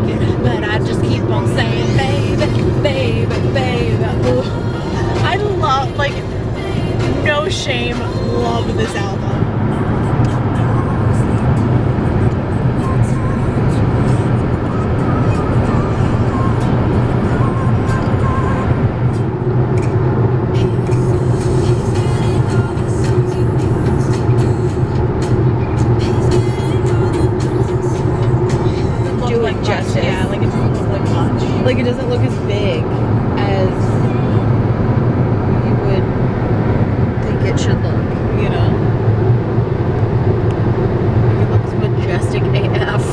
it, but I just keep on saying, baby, baby, baby. Ooh. I love, like, no shame, love this album. Doing justice. Yeah, like it doesn't look like much. Like it doesn't look as big as you would think it should look, you know? Like it looks majestic AF.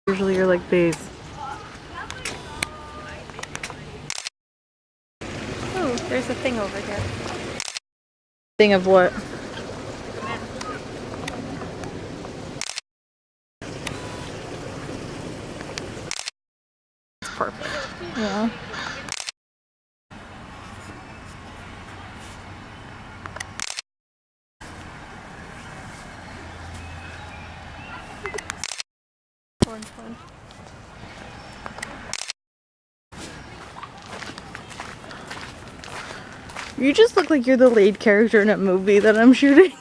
Usually you're like these. Oh, there's a thing over here. Thing of what? Perfect. Yeah. Orange one. You just look like you're the lead character in a movie that I'm shooting.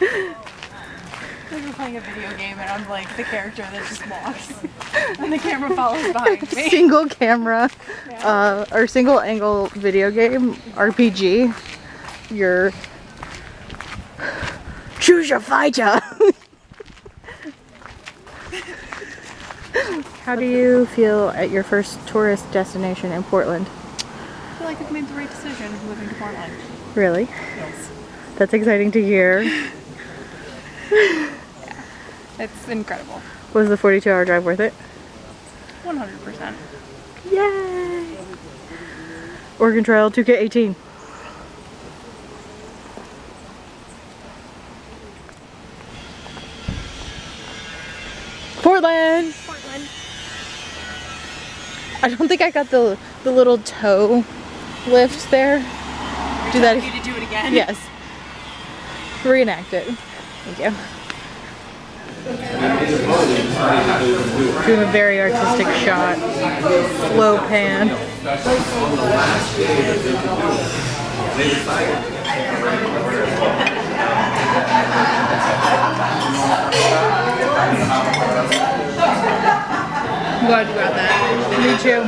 Like we're playing a video game and I'm like the character that just walks. And the camera follows behind me. Single camera, or single angle video game, RPG. You're... Choose your fighter! How do you feel at your first tourist destination in Portland? I feel like I've made the right decision moving to Portland. Really? Yes. That's exciting to hear. Yeah. It's incredible. Was the 42-hour drive worth it? 100%. Yay! Oregon Trail 2K18. Portland! Portland. I don't think I got the little toe lift there. Do that. You to do it again? Yes. Reenact it. Thank you. Doing a very artistic shot. Slow pan. I'm glad you got that. Me too.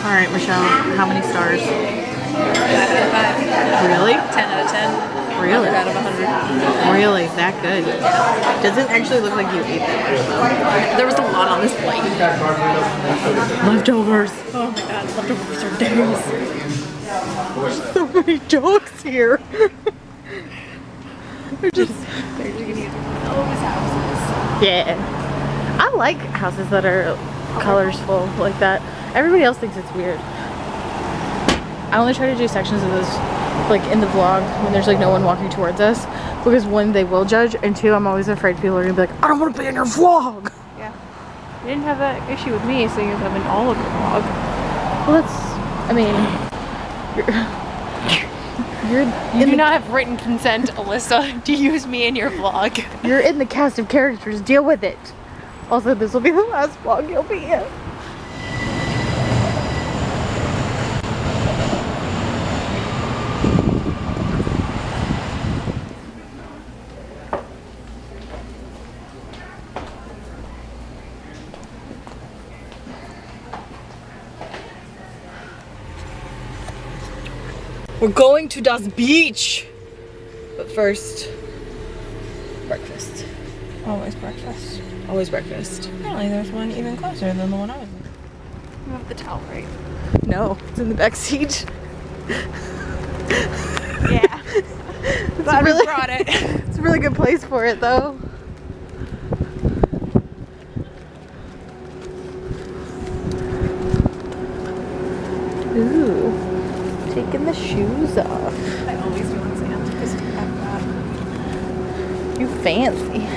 Alright, Michelle, how many stars? 5 out of 5. Really? 10 out of 10. Really? 100 out of 100. Really? That good? Doesn't actually look like you ate that much though. There was a lot on this plate. Leftovers. Oh my god, leftovers are days. So many dogs here. They're just... They're just gonna use those houses. Yeah. I like houses that are colorful like that. Everybody else thinks it's weird. I only try to do sections of this like in the vlog when there's like no one walking towards us, because one, they will judge, and two, I'm always afraid people are gonna be like, I don't want to be in your vlog. Yeah. You didn't have that issue with me, seeing as I'm in all of your vlog. Well, that's, I mean, you do not have written consent, Alyssa, to use me in your vlog. You're in the cast of characters, deal with it. Also, this will be the last vlog you'll be in. We're going to Das Beach. But first, breakfast. Always breakfast. Always breakfast. Apparently there's one even closer than the one I was in. You have the towel, right? No, it's in the back seat. Yeah. Glad we brought it. It's a really good place for it, though. Ooh, taking the shoes off. I always do on sand because I'm bad. You fancy.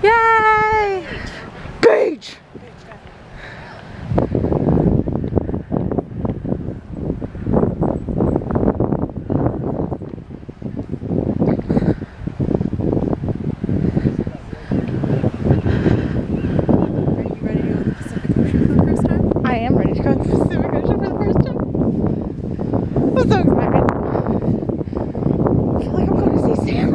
Yay! Beach! I am ready to go to the Pacific Ocean for the first time. I'm so excited. I feel like I'm going to see Sam.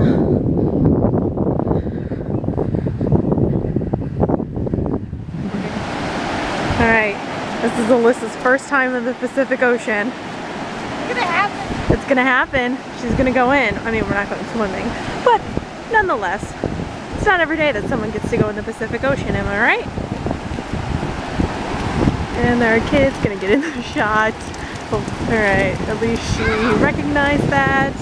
Alright, this is Alyssa's first time in the Pacific Ocean. It's gonna happen. It's gonna happen. She's gonna go in. I mean, we're not going swimming, but nonetheless, it's not every day that someone gets to go in the Pacific Ocean, am I right? And there are kids gonna get in the shot. Oh, alright, at least she recognized that.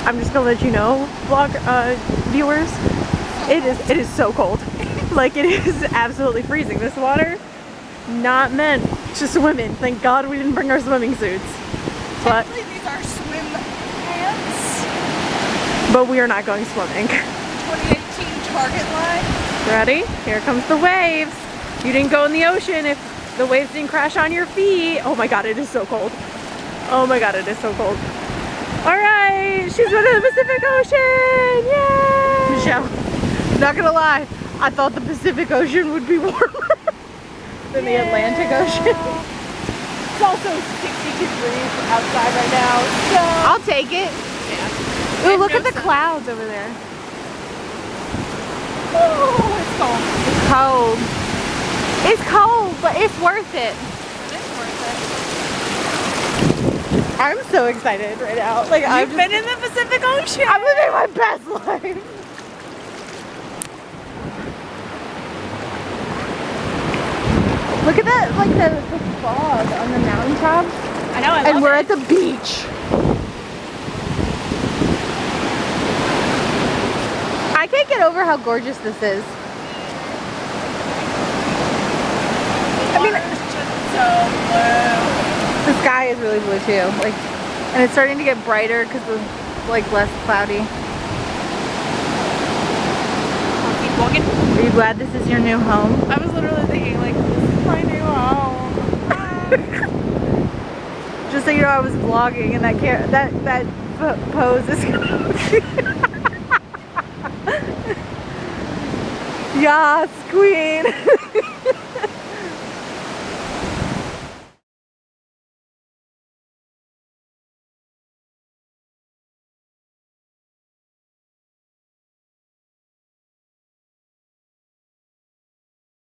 I'm just gonna let you know, vlog viewers, it is so cold. Like, it is absolutely freezing. This water, not meant to swim in. Thank God we didn't bring our swimming suits. But These are swim pants. but we are not going swimming. 2018 Target line. Ready? Here comes the waves. You didn't go in the ocean if the waves didn't crash on your feet. Oh my God, it is so cold. Oh my God, it is so cold. All right, she's been to the Pacific Ocean. Yay! Michelle, not gonna lie, I thought the Pacific Ocean would be warmer than the Atlantic Ocean. It's also 62 degrees outside right now, so I'll take it. yeah. Ooh, look at the clouds over there. Oh, it's cold. It's cold. It's cold, but it's worth it. It's worth it. I'm so excited right now. Like, I've been in the Pacific Ocean. I'm living my best life. Look at that, like the fog on the mountaintop. I know. And we're at the beach. I can't get over how gorgeous this is. I mean, it's just so blue. The sky is really blue too. Like, and it's starting to get brighter because of like less cloudy. I'll keep walking. Are you glad this is your new home? I was literally thinking, like, this is my new home. Just so you know, I was vlogging, and that pose is gonna. Yes, queen.